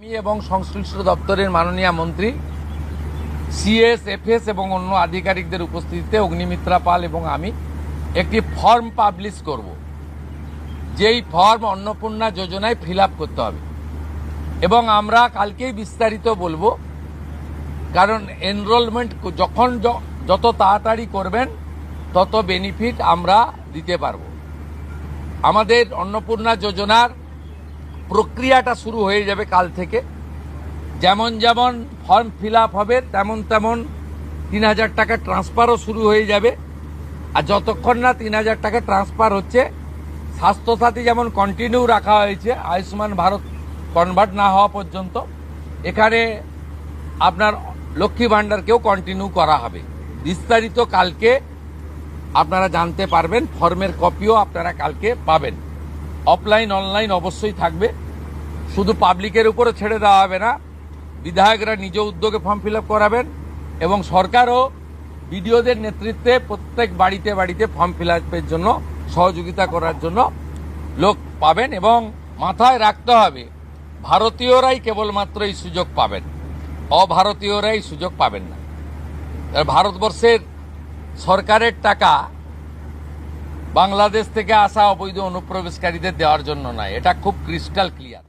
আমি এবং সংশ্লিষ্ট দপ্তরের মাননীয় মন্ত্রী সিএস এফএস এবং অন্য আধিকারিকদের উপস্থিতিতে অগ্নিমিত্রা পাল এবং আমি একটি ফর্ম পাবলিশ করব, যেই ফর্ম অন্নপূর্ণা যোজনায় ফিল আপ করতে হবে এবং আমরা কালকেই বিস্তারিত বলবো। কারণ এনরোলমেন্ট যখন যত তাড়াতাড়ি করবেন তত বেনিফিট আমরা দিতে পারবো। আমাদের অন্নপূর্ণা যোজনার প্রক্রিয়াটা শুরু হয়ে যাবে কাল থেকে। যেমন যেমন ফর্ম ফিল আপ হবে তেমন তেমন ৩,০০০ টাকা ট্রান্সফারও শুরু হয়ে যাবে। আর যতক্ষণ না ৩,০০০ টাকা ট্রান্সফার হচ্ছে, স্বাস্থ্যসাথী যেমন কন্টিনিউ রাখা হয়েছে আয়ুষ্মান ভারত কনভার্ট না হওয়া পর্যন্ত, এখানে আপনার লক্ষ্মী ভাণ্ডারকেও কন্টিনিউ করা হবে। বিস্তারিত কালকে আপনারা জানতে পারবেন। ফর্মের কপিও আপনারা কালকে পাবেন। অফলাইন অনলাইন অবশ্যই থাকবে, শুধু পাবলিকের উপরে ছেড়ে দেওয়া হবে না। বিধায়করা নিজ উদ্যোগে ফর্ম ফিল আপ করাবেন এবং সরকারও বিডিওদের নেতৃত্বে প্রত্যেক বাড়িতে বাড়িতে ফর্ম ফিল আপের জন্য সহযোগিতা করার জন্য লোক পাবেন। এবং মাথায় রাখতে হবে, ভারতীয়রাই কেবলমাত্র এই সুযোগ পাবেন, অভারতীয়রাই সুযোগ পাবেন না। ভারতবর্ষের সরকারের টাকা বাংলাদেশ থেকে আসা অবৈধ অনুপ্রবেশকারীদের দেওয়ার জন্য নয়, এটা খুব ক্রিস্টাল ক্লিয়ার।